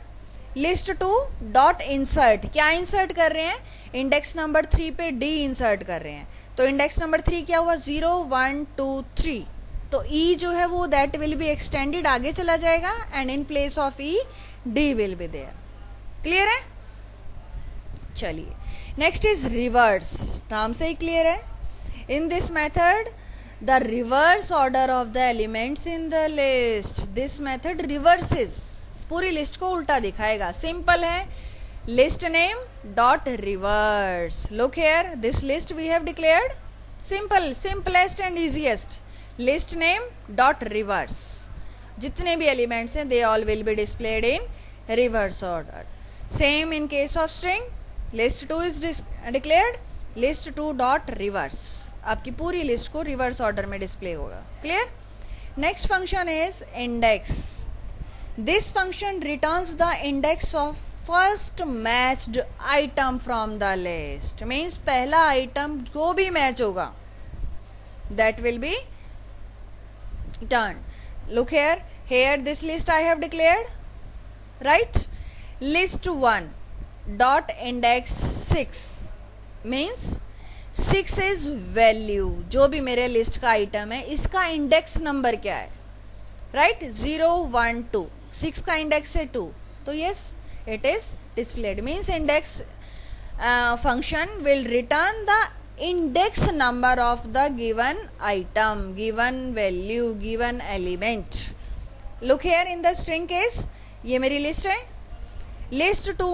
list 2 dot insert, क्या इंसर्ट कर रहे हैं, इंडेक्स नंबर 3 पे डी इंसर्ट कर रहे हैं। तो इंडेक्स नंबर 3 क्या हुआ, 0 1 2 3, तो ई जो है वो दैट विल बी एक्सटेंडेड, आगे चला जाएगा and in place of E D will be there. Clear है, चलिए नेक्स्ट इज रिवर्स, नाम से ही क्लियर है। In this method the reverse order of the elements in the list, this method reverses, पूरी लिस्ट को उल्टा दिखाएगा। सिंपल है, list name dot reverse. Look here, this list we have declared, simple, simplest and easiest, list name dot reverse. जितने भी एलिमेंट्स हैं they all will be displayed in reverse order. Same in case of string, list 2 is declared, list 2 dot reverse, आपकी पूरी लिस्ट को reverse order में display होगा। Clear, next function is index. This function returns the index of first matched item from the list, means पहला item जो भी match होगा that will be returned। Look here, here this list I have declared, right, list 1 dot index 6, means 6 is value, जो भी मेरे list का item है इसका इंडेक्स नंबर क्या है, राइट, 0 1 2, 6 का इंडेक्स है 2, तो yes it is displayed, means index function will return the index number of the given item, given value, given element. Look here in the string case, ये मेरी list है, list to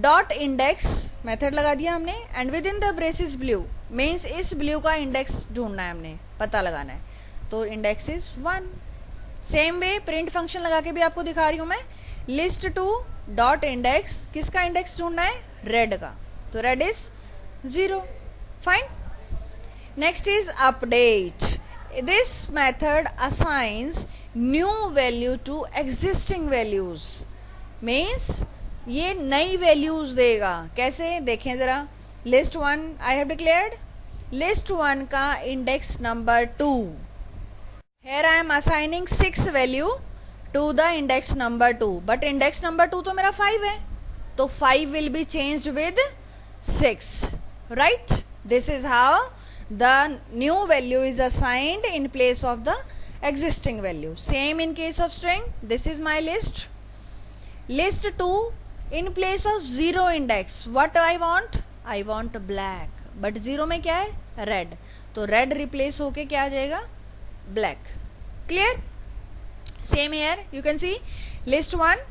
dot index method लगा दिया हमने, and with in the braces blue means इस blue का index ढूंढना है, हमने पता लगाना है, तो index is 1. Same way print function लगा के भी आपको दिखा रही हूं मैं, लिस्ट टू डॉट इंडेक्स, किसका इंडेक्स ढूंढना है, रेड का, तो red is 0. Fine. Next is update. This method assigns new value to existing values, means ये नई वैल्यूज देगा. कैसे देखें जरा. List 1 I have declared, list 1 का index number 2, here I am assigning 6 value to the index number 2, but index number 2 तो मेरा 5 है, तो 5 will be changed with 6, right? This is how the new value is assigned in place of the existing value. Same in case of string. This is my list. List 2 in place of 0 index. What I want? I want black. But 0 में क्या है? Red. तो red replace होके क्या आ जाएगा? Black. Clear? Same here. You can see list 1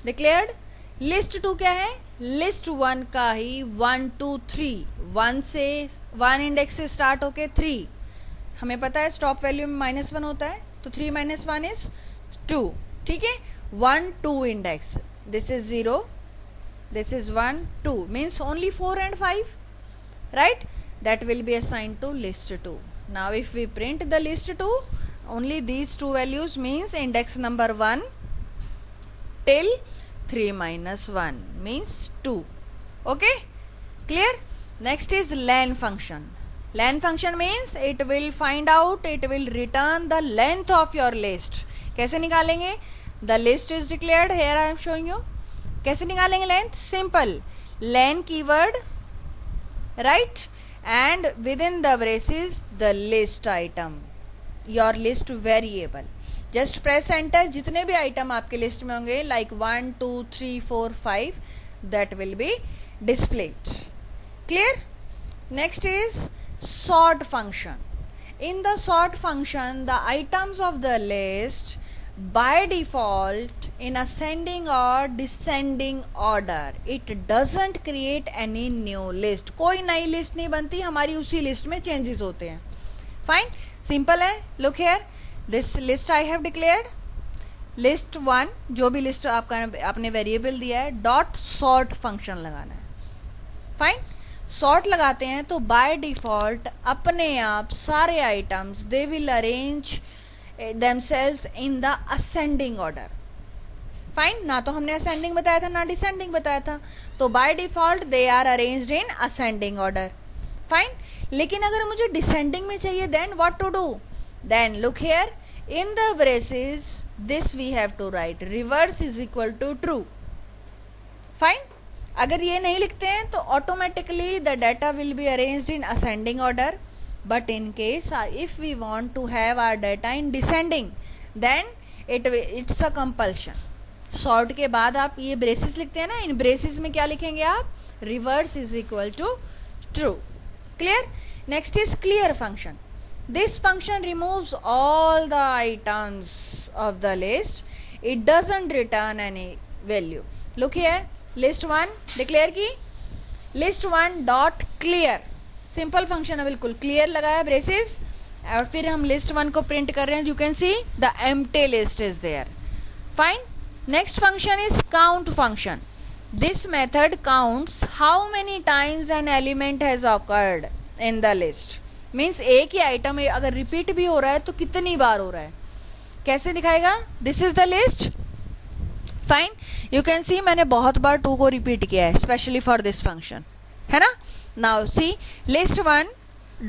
declared. List 2 क्या है? List 1 का ही 1 2 3, 1 से 1 इंडेक्स से स्टार्ट होके 3. हमें पता है स्टॉप वैल्यू में -1 होता है, तो 3 - 1 इज 2. ठीक है. 1 2 index. This is 0. This is 1 2. Means only 4 and 5. Right? That will be assigned to list 2. Now if we print the list 2, only these two values means index number 1 till 3 - 1 means 2. Okay? Clear? Next is len function. Len function means it will find out, it will return the length of your list. कैसे निकालेंगे? The list is declared. Here I am showing you. कैसे निकालेंगे length? Simple. Len keyword, right? And within the braces the list item, your list variable. Just press enter. जितने भी item आपके list में होंगे like 1 2 3 4 5, that will be displayed. Clear? Next is sort function. In the sort function, the items of the list by default in ascending or descending order. It doesn't create any new list. कोई नई list नहीं बनती, हमारी उसी list में changes होते हैं. Fine, simple है. Look here, this list I have declared. List 1, जो भी लिस्ट आपने वेरिएबल दिया है, डॉट सॉर्ट फंक्शन लगाना है. फाइन. सॉर्ट लगाते हैं तो बाय डिफॉल्ट अपने आप सारे items they will arrange themselves in the ascending order. Fine. ना तो हमने ascending बताया था ना descending बताया था, तो by default they are arranged in ascending order. Fine. लेकिन अगर मुझे descending में चाहिए then what to do? Then look here in the braces this we have to write reverse is equal to true. Fine. अगर ये नहीं लिखते हैं तो automatically the data will be arranged in ascending order. But in case if we want to have our data in descending, then it's a compulsion. Sort के बाद आप ये braces लिखते हैं ना, इन braces में क्या लिखेंगे आप? Reverse is equal to true. Clear? Next is clear function. This function removes all the items of the list. It doesn't return any value. Look here, list 1 declare की, list 1 dot clear. Simple function है बिल्कुल. Clear लगाया braces और फिर हम list 1 को print कर रहे हैं. You can see the empty list is there. Fine. Next function is count function. This method counts how many times an element has occurred in the list. Means एक ही item अगर repeat भी हो रहा है तो कितनी बार हो रहा है. कैसे दिखाएगा? This is the list. Fine. You can सी मैंने बहुत बार 2 को रिपीट किया है स्पेशली फॉर दिस फंक्शन, है ना. Now see list 1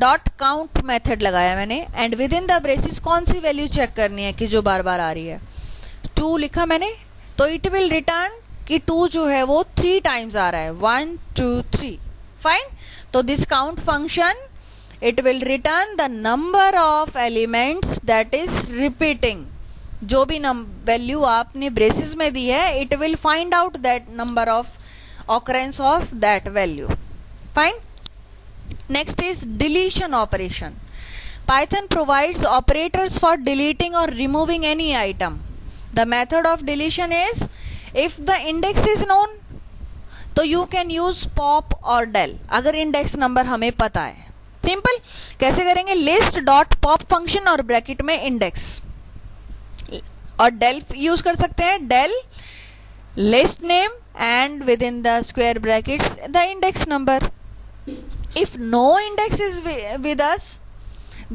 dot count method लगाया मैंने, and with in the braces कौन सी वैल्यू चेक करनी है कि जो बार बार आ रही है. 2 लिखा मैंने, तो इट विल रिटर्न कि 2 जो है वो 3 टाइम्स आ रहा है. 1 2 3. फाइन. तो this count function it will return the number of elements that is repeating. जो भी वैल्यू आपने ब्रेसिस में दी है, it will find out that number of occurrence of that value. Fine. Next is deletion operation. Python provides operators for deleting or removing any item. The method of deletion is, if the index is known, तो you can use pop और del. अगर index number हमें पता है, simple कैसे करेंगे, list dot pop function और bracket में इंडेक्स, और del यूज कर सकते हैं, del list name and within the square brackets the index number. If no index is with us,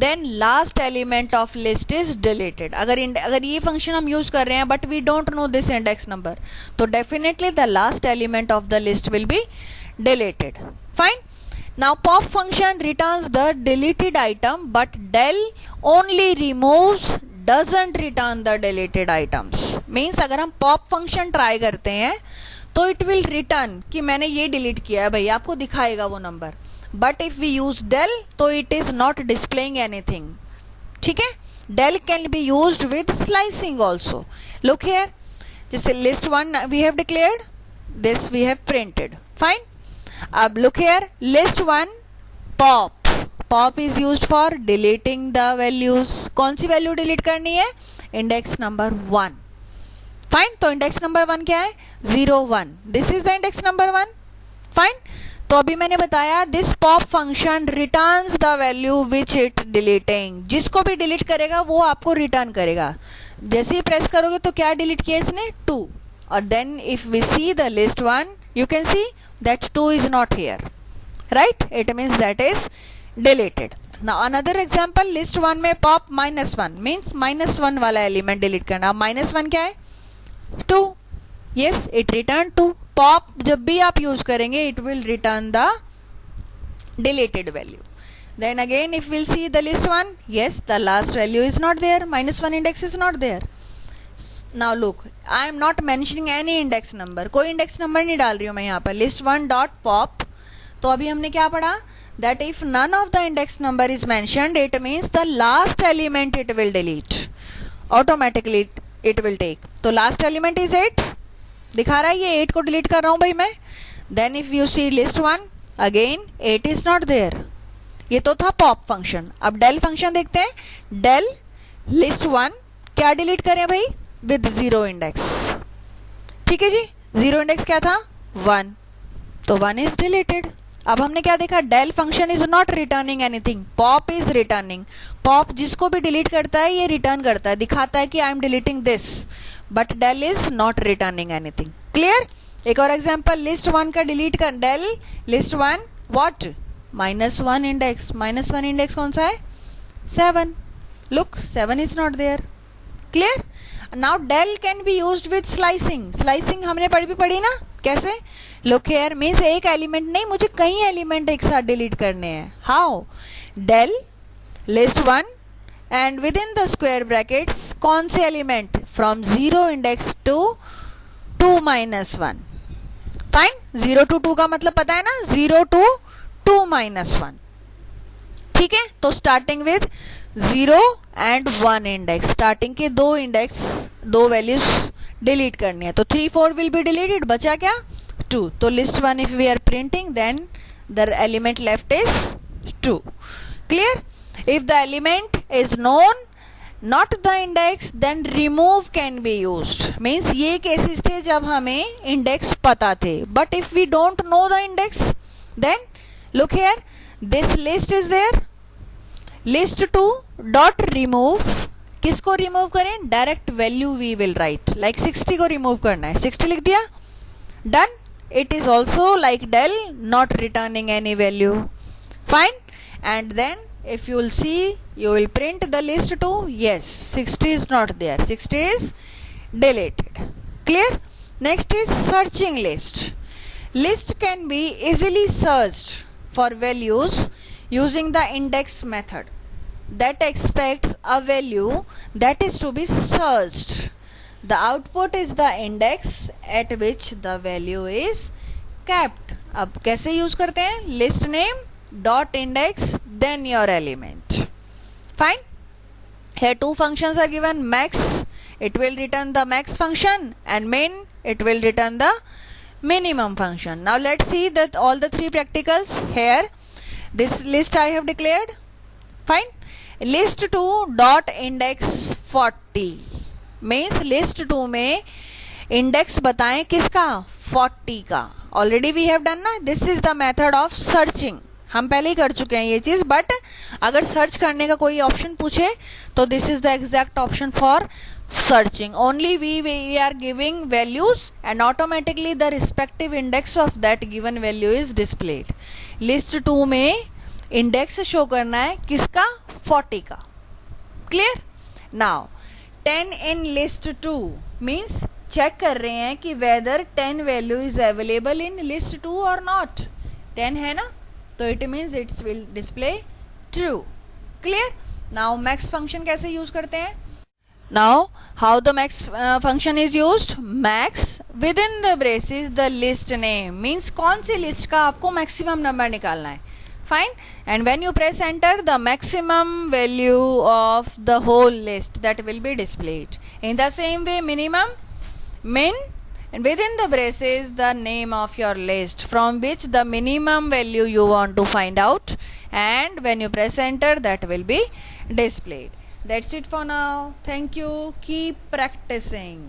then last element of list is deleted. अगर ये function हम use कर रहे हैं but we don't know this index number, तो definitely the last element of the list will be deleted. Fine. Now pop function returns the deleted item, but del only removes, doesn't return the deleted items. Means अगर हम pop function try करते हैं तो it will return कि मैंने ये delete किया है भाई, आपको दिखाएगा वो number. But if we use del, तो it is not displaying anything. ठीक है. Del can be used with slicing also. Look here. जैसे list 1 we have declared, this we have printed. Fine. अब look here, list 1 pop. Pop is used for deleting the values. कौन सी value delete करनी है, index number 1. Fine. तो index number 1 क्या है, 0 1. This is the index number 1. Fine. तो अभी मैंने बताया this pop function returns the value which it deleting. जिसको भी डिलीट करेगा वो आपको रिटर्न करेगा. जैसे ही प्रेस करोगे तो क्या डिलीट किया इसने, 2. और then if we see the list 1, you can see that 2 is not here, right? It means that is deleted. Now another example, list 1 में pop -1 means -1 वाला एलिमेंट डिलीट करना. अब -1 क्या है, 2. yes, it return 2. pop जब भी आप use करेंगे it will return the deleted value. Then again if we'll see the list 1, yes, the last value is not there, -1 index is not there. Now look, I am not mentioning any index number, कोई index number नहीं डाल रही हूँ मैं यहाँ पर. list 1 dot pop. तो अभी हमने क्या पढ़ा, that if none of the index number is mentioned, it means the last element it will delete, automatically it will take. तो last element is 8, दिखा रहा है ये 8 को delete कर रहा हूँ भाई मैं. Then if you see list 1, again 8 is not there. ये तो था pop function. अब del function देखते हैं. del list 1 क्या delete करें भाई, with 0 index. ठीक है जी, 0 index क्या था, 1. तो 1 is deleted. अब हमने क्या देखा, del function is not returning anything, pop is returning. pop जिसको भी delete करता है ये return करता है, दिखाता है कि I am deleting this, but del is not returning anything. Clear? एक और example, list 1 का delete कर, del list 1 what, -1 index. -1 index कौन सा है, 7. look, 7 is not there. Clear? Now del can be used with slicing. Slicing हमने पढ़ी ना, कैसे, look here, means एक एलिमेंट नहीं, मुझे कई एलिमेंट एक साथ डिलीट करने हैं. how, del list 1 and within the square brackets कौन से element, from 0 index to 2 minus 1. fine. 0 to 2 का मतलब पता है ना, 0 to 2 minus 1. ठीक है. तो starting with 0 and 1 index, starting के 2 इंडेक्स, 2 वैल्यूज डिलीट करनी है. तो 3 4 विल बी डिलीटेड, बचा क्या, 2. तो list 1 if we are printing then the element left is 2. Clear? If the element is known not the index then remove can be used. Means ये केसेस थे जब हमें इंडेक्स पता थे, but if we don't know the index then look here, this list is there, list 2 dot remove. किसको remove करें, direct value we will write, like 60 को रिमूव करना है, 60 लिख दिया, done. It is also like del, not returning any value. Fine. And then if you will see, you will print the list 2, yes, 60 is not there, 60 is deleted. Clear? Next is searching list. List can be easily searched for values using the index method that expects a value that is to be searched. The output is the index at which the value is kept. अब कैसे use करते हैं, list name dot index then your element. Fine. Here 2 functions are given, max, it will return the max function, and min, it will return the minimum function. Now let's see that all the three practicals here. This list I have declared. Fine. List 2 dot index 40 means list 2 में index बताएं किसका, 40 का. Already we have done ना. This is the method of searching. हम पहले ही कर चुके हैं ये चीज, बट अगर सर्च करने का कोई ऑप्शन पूछे तो this is the exact option for searching. Only we are giving values and automatically the respective index of that given value is displayed. List 2 में index show करना है किसका, 40 का. Clear? Now 10 in list 2 means check कर रहे हैं कि whether 10 value is available in list 2 or not. 10 है ना, तो it means it will display true. Clear? Now max function कैसे use करते हैं. Now how the max function is used. Max within the braces the list name means कौन सी list का आपको maximum number निकालना है. Fine. And when you press enter, the maximum value of the whole list that will be displayed. In the same way, minimum, min, and within the braces the name of your list from which the minimum value you want to find out, and when you press enter that will be displayed. That's it for now. Thank you. Keep practicing.